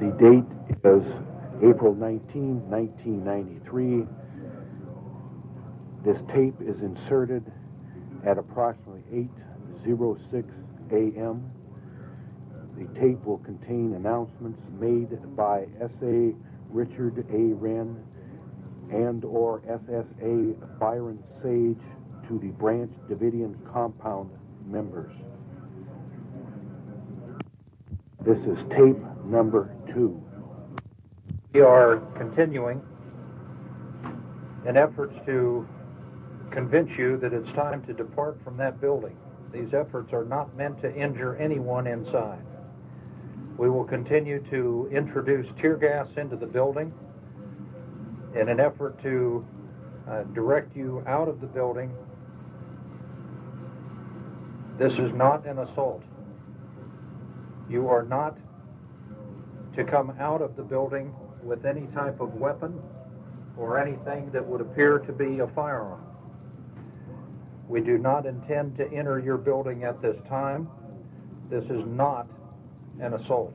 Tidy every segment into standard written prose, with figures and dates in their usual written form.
The date is April 19, 1993. This tape is inserted at approximately 8:06 a.m. The tape will contain announcements made by S.A. Richard A. Wren and or SSA Byron Sage to the branch Davidian compound members. This is tape number 2. We are continuing in efforts to convince you that it's time to depart from that building. These efforts are not meant to injure anyone inside. We will continue to introduce tear gas into the building in an effort to direct you out of the building. This is not an assault. You are not to come out of the building with any type of weapon or anything that would appear to be a firearm. We do not intend to enter your building at this time. This is not an assault.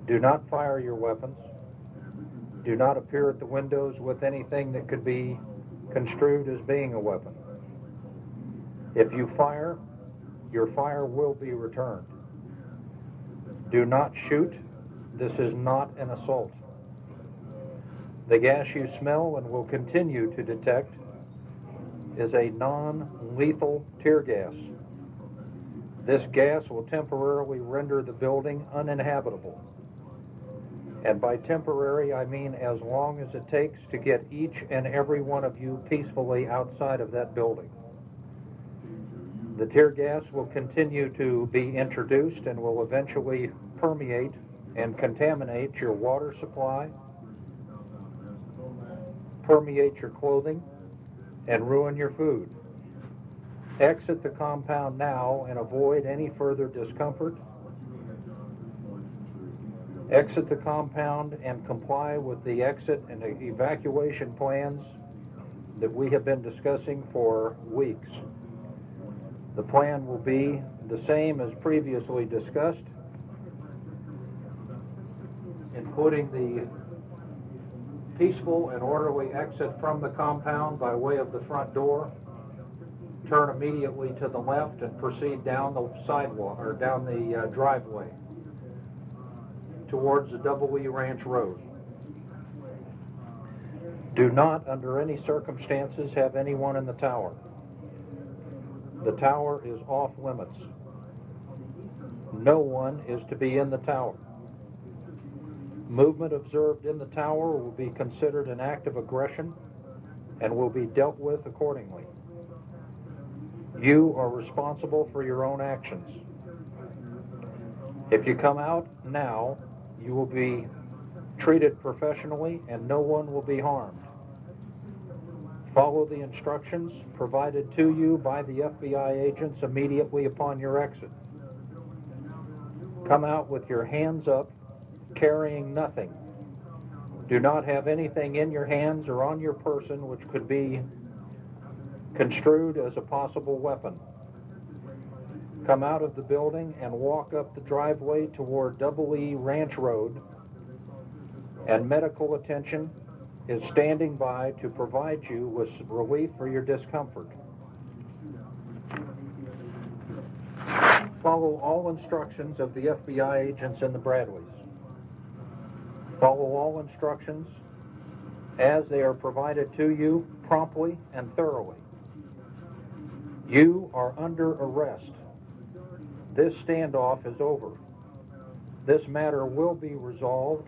Do not fire your weapons. Do not appear at the windows with anything that could be construed as being a weapon. If you fire, your fire will be returned. Do not shoot. This is not an assault. The gas you smell and will continue to detect is a non-lethal tear gas. This gas will temporarily render the building uninhabitable. And by temporary, I mean as long as it takes to get each and every one of you peacefully outside of that building. The tear gas will continue to be introduced and will eventually permeate and contaminate your water supply, permeate your clothing, and ruin your food. Exit the compound now and avoid any further discomfort. Exit the compound and comply with the exit and evacuation plans that we have been discussing for weeks. The plan will be the same as previously discussed, including the peaceful and orderly exit from the compound by way of the front door. Turn immediately to the left and proceed down the sidewalk or down the driveway towards the Double E Ranch Road. Do not, under any circumstances, have anyone in the tower. The tower is off limits. No one is to be in the tower. Movement observed in the tower will be considered an act of aggression and will be dealt with accordingly. You are responsible for your own actions. If you come out now, you will be treated professionally and no one will be harmed. Follow the instructions provided to you by the FBI agents immediately upon your exit. Come out with your hands up, carrying nothing. Do not have anything in your hands or on your person which could be construed as a possible weapon. Come out of the building and walk up the driveway toward Double E Ranch Road, and medical attention is standing by to provide you with relief for your discomfort. Follow all instructions of the FBI agents in the Bradleys. Follow all instructions as they are provided to you promptly and thoroughly. You are under arrest. This standoff is over. This matter will be resolved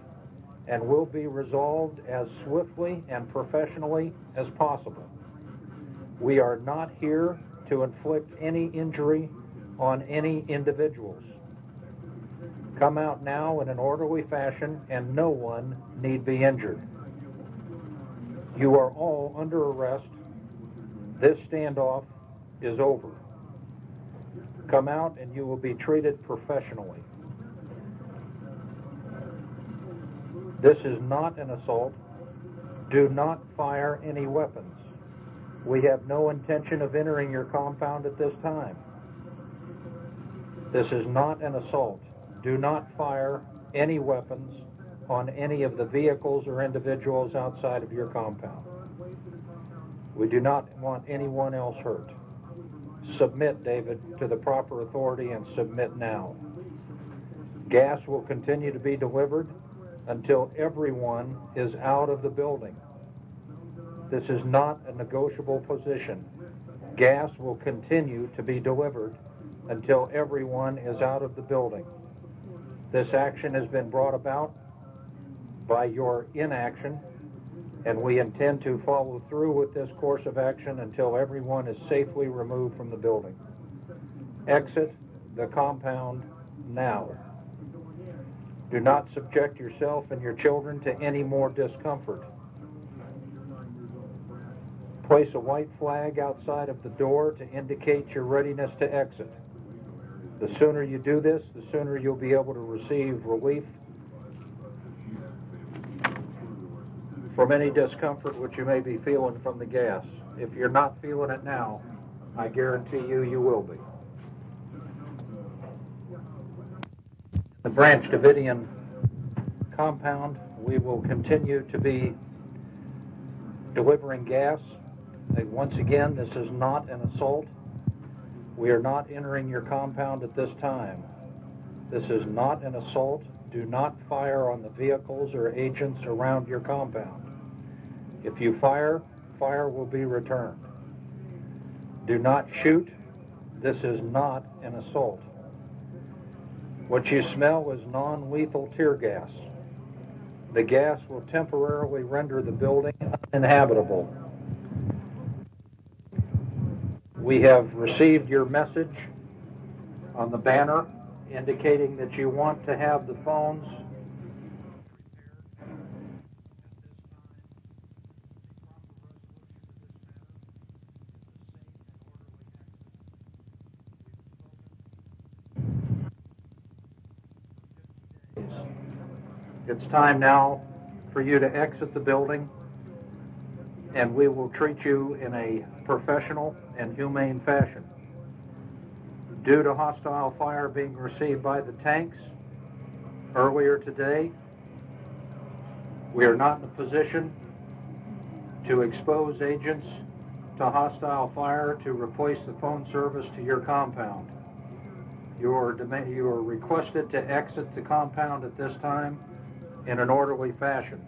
and will be resolved as swiftly and professionally as possible. We are not here to inflict any injury on any individuals. Come out now in an orderly fashion and no one need be injured. You are all under arrest. This standoff is over. Come out and you will be treated professionally. This is not an assault. Do not fire any weapons. We have no intention of entering your compound at this time. This is not an assault. Do not fire any weapons on any of the vehicles or individuals outside of your compound. We do not want anyone else hurt. Submit, David, to the proper authority, and submit now. Gas will continue to be delivered until everyone is out of the building. This is not a negotiable position. Gas will continue to be delivered until everyone is out of the building. This action has been brought about by your inaction, and we intend to follow through with this course of action until everyone is safely removed from the building. Exit the compound now. Do not subject yourself and your children to any more discomfort. Place a white flag outside of the door to indicate your readiness to exit. The sooner you do this, the sooner you'll be able to receive relief from any discomfort which you may be feeling from the gas. If you're not feeling it now, I guarantee you, you will be. The Branch Davidian compound, we will continue to be delivering gas. Once again, this is not an assault. We are not entering your compound at this time. This is not an assault. Do not fire on the vehicles or agents around your compound. If you fire, fire will be returned. Do not shoot. This is not an assault. What you smell is non-lethal tear gas. The gas will temporarily render the building uninhabitable. We have received your message on the banner indicating that you want to have the phones It's time now for you to exit the building, and we will treat you in a professional and humane fashion. Due to hostile fire being received by the tanks earlier today, we are not in a position to expose agents to hostile fire to replace the phone service to your compound. You are requested to exit the compound at this time in an orderly fashion.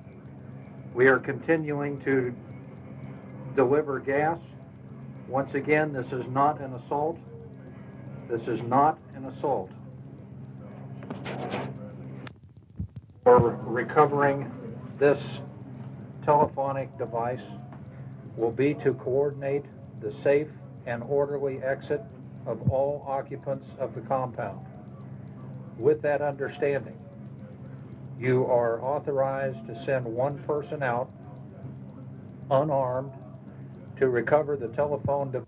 We are continuing to deliver gas. Once again, this is not an assault. This is not an assault. For recovering this telephonic device will be to coordinate the safe and orderly exit of all occupants of the compound. With that understanding, you are authorized to send one person out, unarmed, to recover the telephone device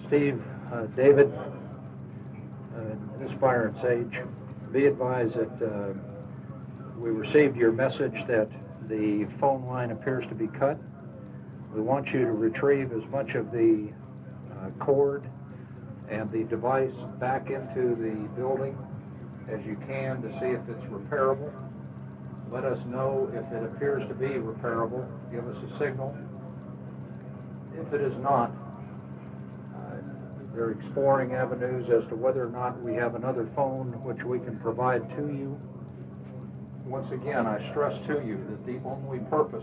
Steve, David, this is Byron Sage. Be advised that we received your message that the phone line appears to be cut. We want you to retrieve as much of the cord and the device back into the building as you can to see if it's repairable. Let us know if it appears to be repairable. Give us a signal. If it is not, they're exploring avenues as to whether or not we have another phone which we can provide to you. Once again, I stress to you that the only purpose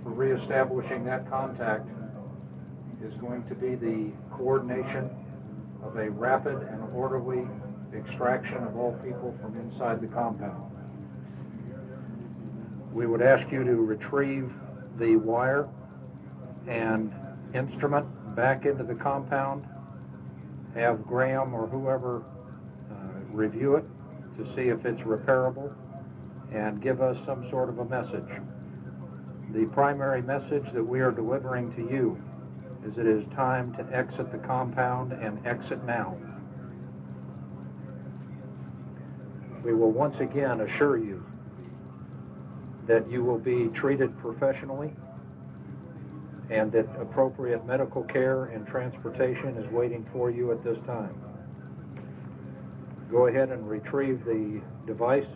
for reestablishing that contact is going to be the coordination of a rapid and orderly extraction of all people from inside the compound. We would ask you to retrieve the wire and instrument back into the compound have Graeme or whoever review it to see if it's repairable and give us some sort of a message. The primary message that we are delivering to you is it is time to exit the compound and exit now. We will once again assure you that you will be treated professionally and that appropriate medical care and transportation is waiting for you at this time. Go ahead and retrieve the device,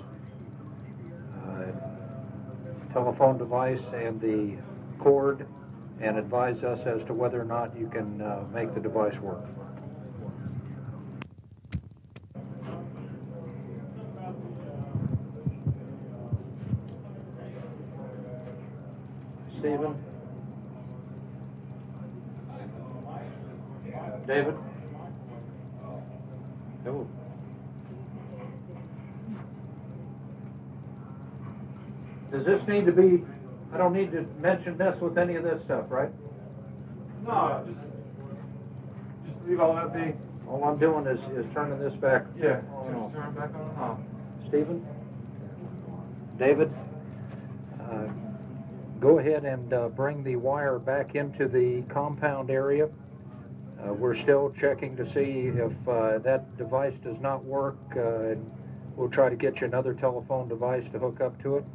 telephone device, and the cord, and advise us as to whether or not you can make the device work. Stephen? David? No. Does this need to be, I don't need to mention this with any of this stuff, right? No, just leave all that be. All I'm doing is turning this back. Yeah, on. turn it back on and off. Stephen? David? Go ahead and bring the wire back into the compound area. We're still checking to see if that device does not work. We'll try to get you another telephone device to hook up to it.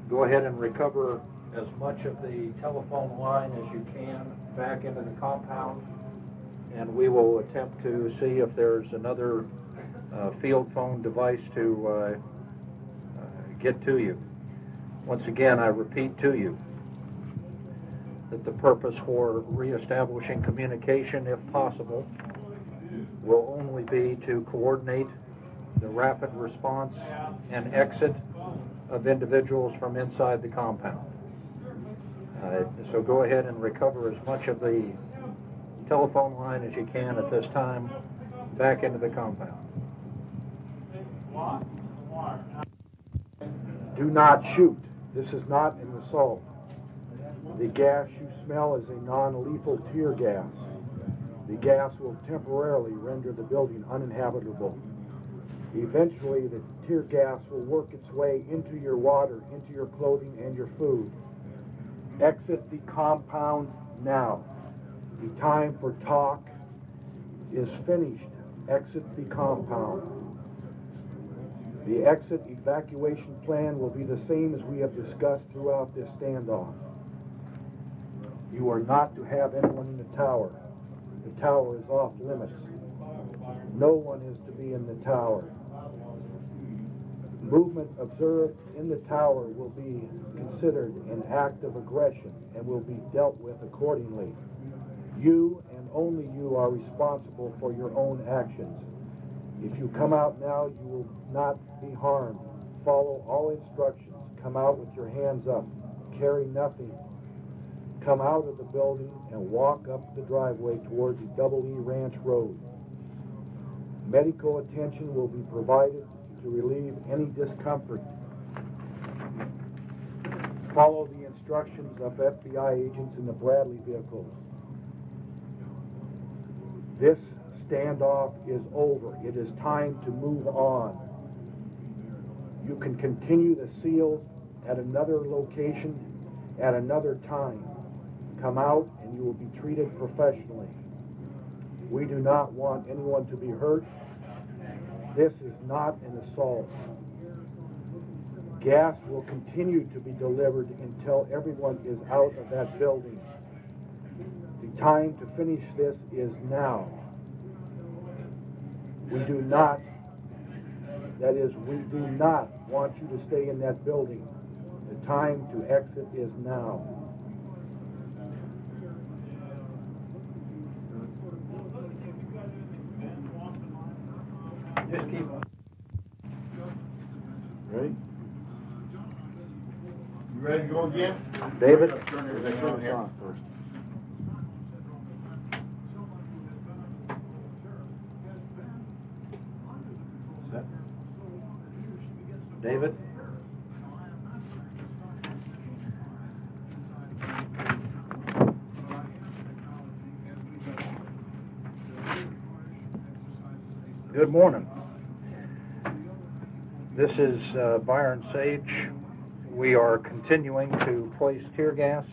Go ahead and recover as much of the telephone line as you can back into the compound, and we will attempt to see if there's another field phone device to get to you. Once again, I repeat to you that the purpose for reestablishing communication, if possible, will only be to coordinate the rapid response and exit of individuals from inside the compound. So go ahead and recover as much of the telephone line as you can at this time back into the compound. Do not shoot. This is not an assault. The gas you smell is a non-lethal tear gas. The gas will temporarily render the building uninhabitable. Eventually, the tear gas will work its way into your water, into your clothing, and your food. Exit the compound now. The time for talk is finished. Exit the compound. The exit evacuation plan will be the same as we have discussed throughout this standoff. You are not to have anyone in the tower. The tower is off limits. No one is to be in the tower. Movement observed in the tower will be considered an act of aggression and will be dealt with accordingly. You and only you are responsible for your own actions. If you come out now, you will not be harmed. Follow all instructions. Come out with your hands up. Carry nothing. Come out of the building and walk up the driveway toward the Double E Ranch Road. Medical attention will be provided to relieve any discomfort. Follow the instructions of FBI agents in the Bradley vehicles. This standoff is over. It is time to move on. You can continue the seals at another location at another time. Come out and you will be treated professionally. We do not want anyone to be hurt. This is not an assault. Gas will continue to be delivered until everyone is out of that building. The time to finish this is now. We do not want you to stay in that building. The time to exit is now. Just keep on. Ready? You ready to go again? David? Turn everything on here. First. Set. David? Good morning. This is Byron Sage. We are continuing to place tear gas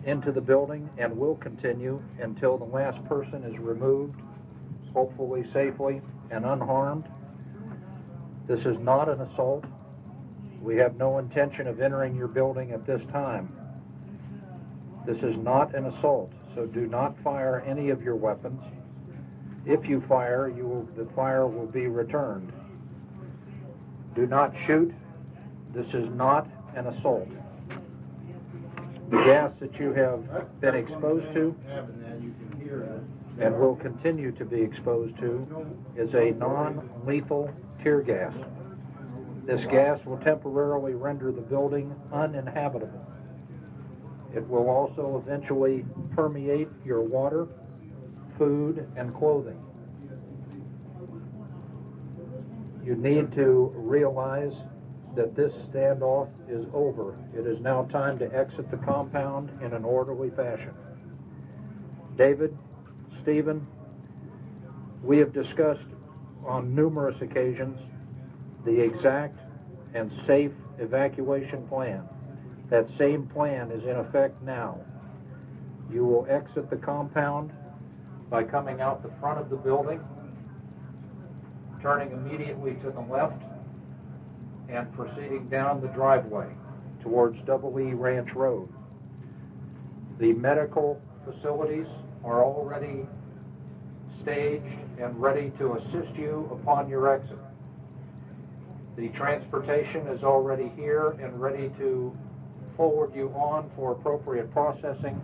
into the building and will continue until the last person is removed, hopefully safely and unharmed. This is not an assault. We have no intention of entering your building at this time. This is not an assault, so do not fire any of your weapons. If you fire, the fire will be returned. Do not shoot. This is not an assault. The gas that you have been exposed to and will continue to be exposed to is a non-lethal tear gas. This gas will temporarily render the building uninhabitable. It will also eventually permeate your water, food, and clothing. You need to realize that this standoff is over. It is now time to exit the compound in an orderly fashion. David, Stephen, we have discussed on numerous occasions the exact and safe evacuation plan. That same plan is in effect now. You will exit the compound by coming out the front of the building, turning immediately to the left, and proceeding down the driveway towards E Ranch Road. The medical facilities are already staged and ready to assist you upon your exit. The transportation is already here and ready to forward you on for appropriate processing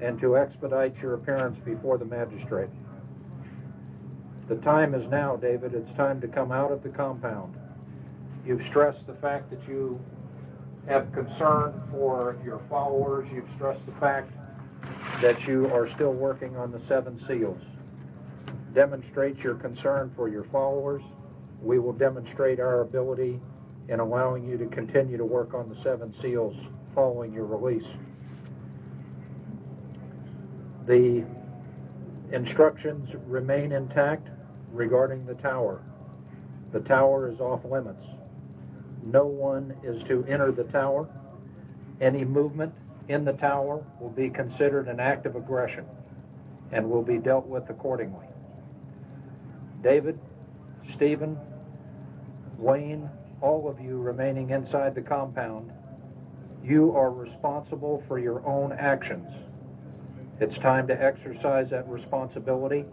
and to expedite your appearance before the magistrate. The time is now, David. It's time to come out of the compound. You've stressed the fact that you have concern for your followers. You've stressed the fact that you are still working on the 7 seals. Demonstrate your concern for your followers. We will demonstrate our ability in allowing you to continue to work on the 7 seals following your release. The instructions remain intact regarding the tower. The tower is off limits. No one is to enter the tower. Any movement in the tower will be considered an act of aggression and will be dealt with accordingly. David, Stephen, Wayne, all of you remaining inside the compound, you are responsible for your own actions. It's time to exercise that responsibility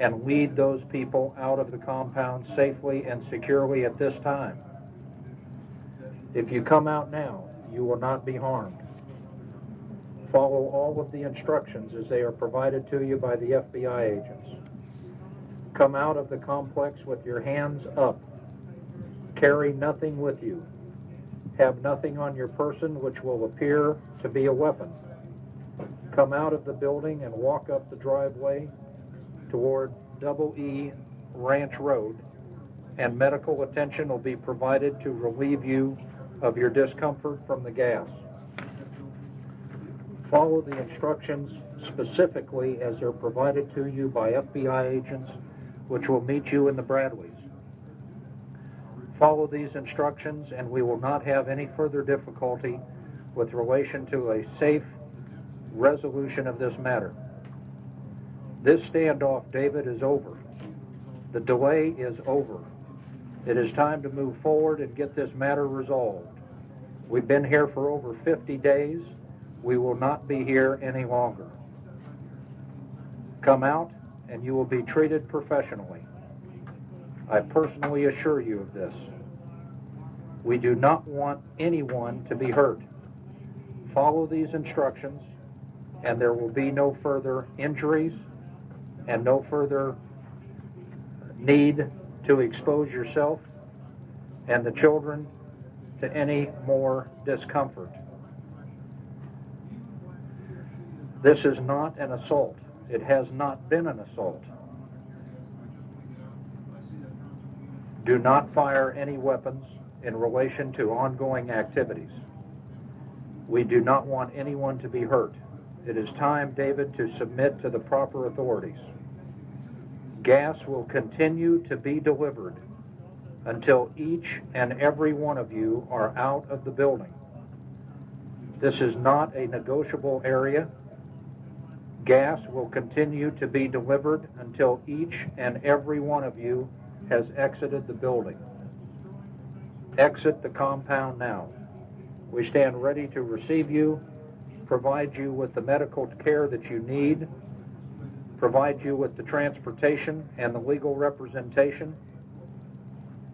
and lead those people out of the compound safely and securely at this time. If you come out now, you will not be harmed. Follow all of the instructions as they are provided to you by the FBI agents. Come out of the complex with your hands up. Carry nothing with you. Have nothing on your person which will appear to be a weapon. Come out of the building and walk up the driveway toward E Ranch Road, and medical attention will be provided to relieve you of your discomfort from the gas. Follow the instructions specifically as they're provided to you by FBI agents, which will meet you in the Bradleys. Follow these instructions, and we will not have any further difficulty with relation to a safe resolution of this matter. This standoff, David, is over. The delay is over. It is time to move forward and get this matter resolved. We've been here for over 50 days. We will not be here any longer. Come out, and you will be treated professionally. I personally assure you of this. We do not want anyone to be hurt. Follow these instructions, and there will be no further injuries and no further need to expose yourself and the children to any more discomfort. This is not an assault. It has not been an assault. Do not fire any weapons in relation to ongoing activities. We do not want anyone to be hurt. It is time, David, to submit to the proper authorities. Gas will continue to be delivered until each and every one of you are out of the building. This is not a negotiable area. Gas will continue to be delivered until each and every one of you has exited the building. Exit the compound now. We stand ready to receive you, provide you with the medical care that you need, provide you with the transportation and the legal representation.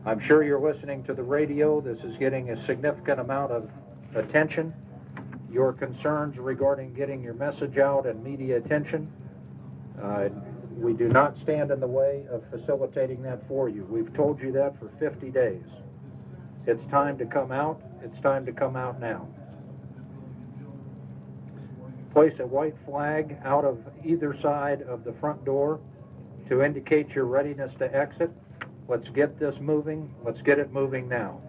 I'm sure you're listening to the radio. This is getting a significant amount of attention. Your concerns regarding getting your message out and media attention, we do not stand in the way of facilitating that for you. We've told you that for 50 days. It's time to come out. It's time to come out now. Place a white flag out of either side of the front door to indicate your readiness to exit. Let's get this moving. Let's get it moving now.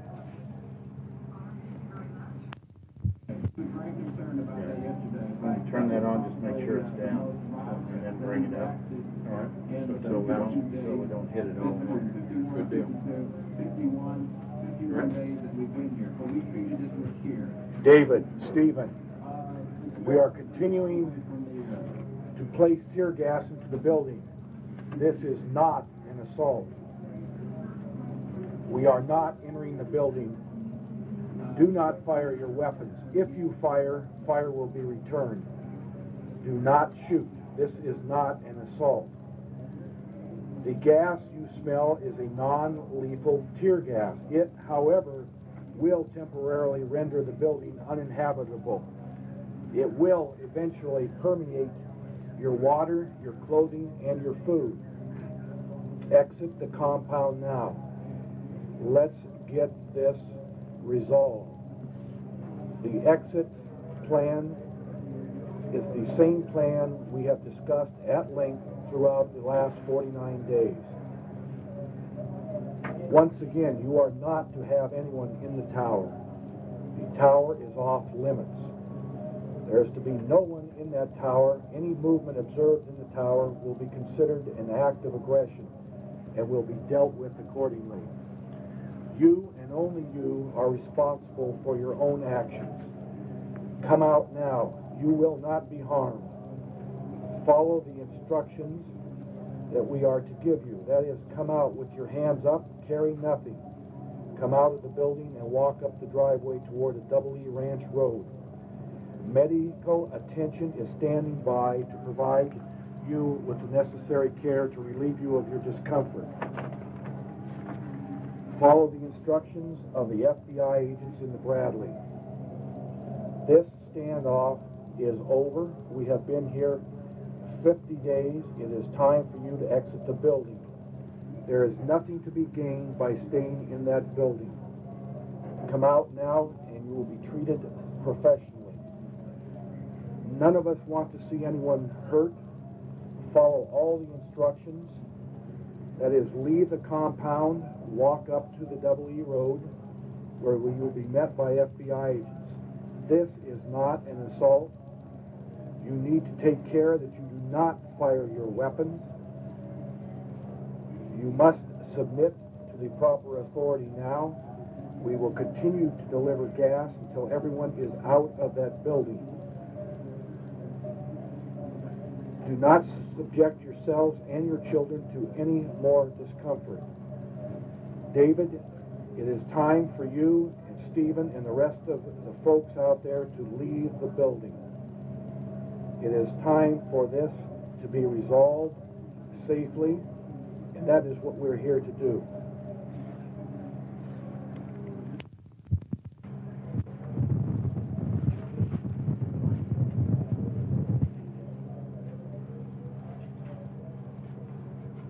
Turn that on, just make sure it's down, and then bring it up. All right. So we don't hit it all. Good deal. David, Stephen, we are continuing to place tear gas into the building. This is not an assault. We are not entering the building. Do not fire your weapons. If you fire, fire will be returned. Do not shoot. This is not an assault. The gas you smell is a non-lethal tear gas. It, however, will temporarily render the building uninhabitable. It will eventually permeate your water, your clothing, and your food. Exit the compound now. Let's get this resolved. The exit plan is the same plan we have discussed at length throughout the last 49 days. Once again, you are not to have anyone in the tower. The tower is off limits. There is to be no one in that tower. Any movement observed in the tower will be considered an act of aggression and will be dealt with accordingly. You and only you are responsible for your own actions. Come out now. You will not be harmed. Follow the instructions that we are to give you. That is, come out with your hands up, carry nothing. Come out of the building and walk up the driveway toward a Double E Ranch Road. Medical attention is standing by to provide you with the necessary care to relieve you of your discomfort. Follow the instructions of the FBI agents in the Bradley. This standoff is over. We have been here 50 days. It is time for you to exit the building. There is nothing to be gained by staying in that building. Come out now and you will be treated professionally. None of us want to see anyone hurt. Follow all the instructions. That is, leave the compound, walk up to the Double E Road, where you will be met by FBI agents. This is not an assault. You need to take care that you do not fire your weapons. You must submit to the proper authority now. We will continue to deliver gas until everyone is out of that building. Do not subject yourselves and your children to any more discomfort. David, it is time for you and Stephen and the rest of the folks out there to leave the building. It is time for this to be resolved safely, and that is what we're here to do.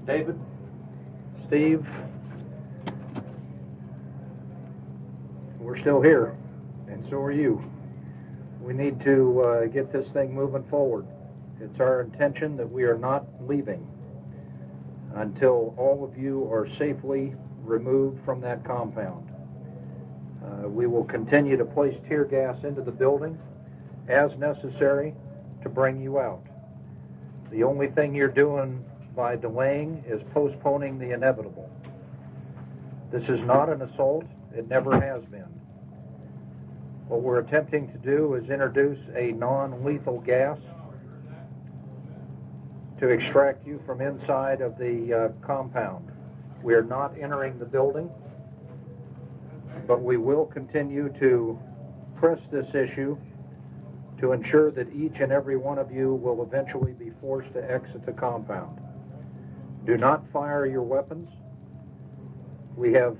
David, Steve, we're still here, and so are you. We need to get this thing moving forward. It's our intention that we are not leaving until all of you are safely removed from that compound. We will continue to place tear gas into the building as necessary to bring you out. The only thing you're doing by delaying is postponing the inevitable. This is not an assault. It never has been. What we're attempting to do is introduce a non-lethal gas to extract you from inside of the compound. We are not entering the building, but we will continue to press this issue to ensure that each and every one of you will eventually be forced to exit the compound. Do not fire your weapons. We have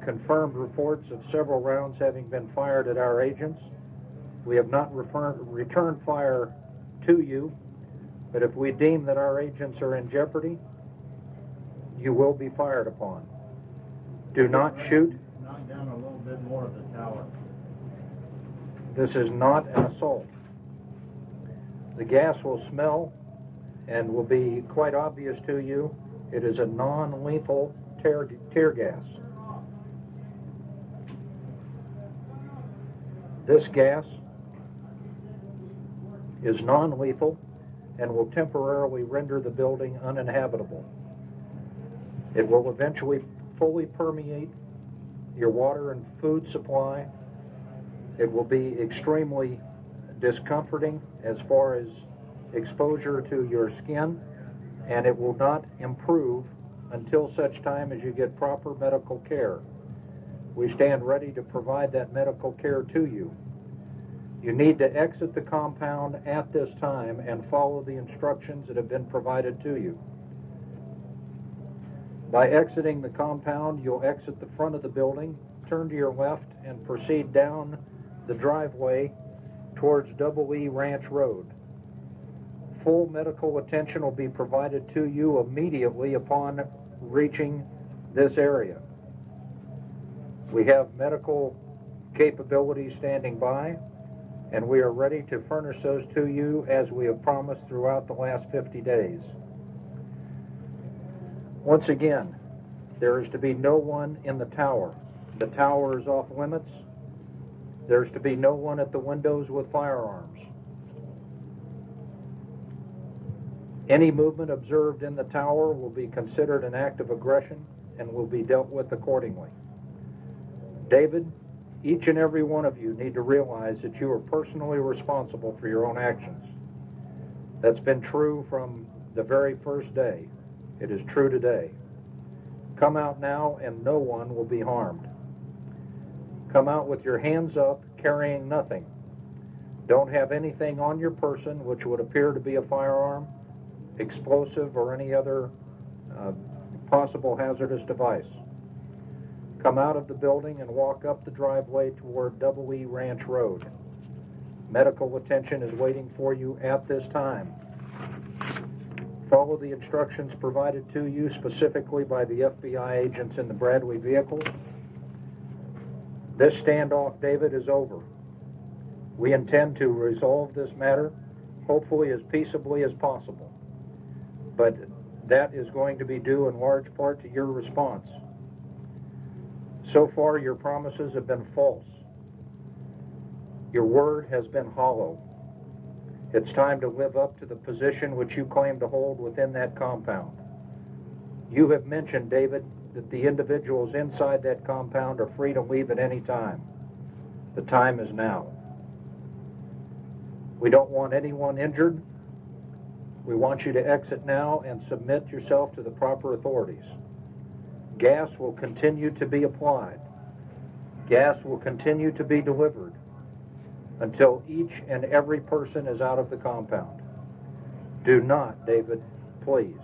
confirmed reports of several rounds having been fired at our agents. We have not returned fire to you, but if we deem that our agents are in jeopardy, you will be fired upon. Do not shoot. Knock down a little bit more of the tower. This is not an assault. The gas will smell and will be quite obvious to you. It is a non-lethal tear gas. This gas is non-lethal and will temporarily render the building uninhabitable. It will eventually fully permeate your water and food supply. It will be extremely discomforting as far as exposure to your skin, and it will not improve until such time as you get proper medical care. We stand ready to provide that medical care to you. You need to exit the compound at this time and follow the instructions that have been provided to you. By exiting the compound, you'll exit the front of the building, turn to your left, and proceed down the driveway towards E Ranch Road. Full medical attention will be provided to you immediately upon reaching this area. We have medical capabilities standing by, and we are ready to furnish those to you as we have promised throughout the last 50 days. Once again, there is to be no one in the tower. The tower is off limits. There's to be no one at the windows with firearms. Any movement observed in the tower will be considered an act of aggression and will be dealt with accordingly. David, each and every one of you need to realize that you are personally responsible for your own actions. That's been true from the very first day. It is true today. Come out now and no one will be harmed. Come out with your hands up, carrying nothing. Don't have anything on your person which would appear to be a firearm, explosive, or any other possible hazardous device. Come out of the building and walk up the driveway toward E Ranch Road. Medical attention is waiting for you at this time. Follow the instructions provided to you specifically by the FBI agents in the Bradley vehicles. This standoff, David, is over. We intend to resolve this matter, hopefully as peaceably as possible. But that is going to be due in large part to your response. So far, your promises have been false. Your word has been hollow. It's time to live up to the position which you claim to hold within that compound. You have mentioned, David, that the individuals inside that compound are free to leave at any time. The time is now. We don't want anyone injured. We want you to exit now and submit yourself to the proper authorities. Gas will continue to be applied. Gas will continue to be delivered until each and every person is out of the compound. Do not, David, please,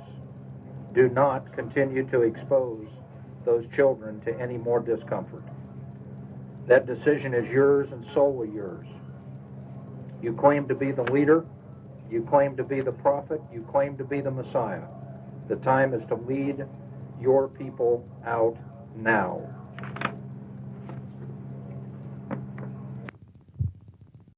do not continue to expose those children to any more discomfort. That decision is yours and solely yours. You claim to be the leader. You claim to be the prophet. You claim to be the Messiah. The time is to lead your people out now.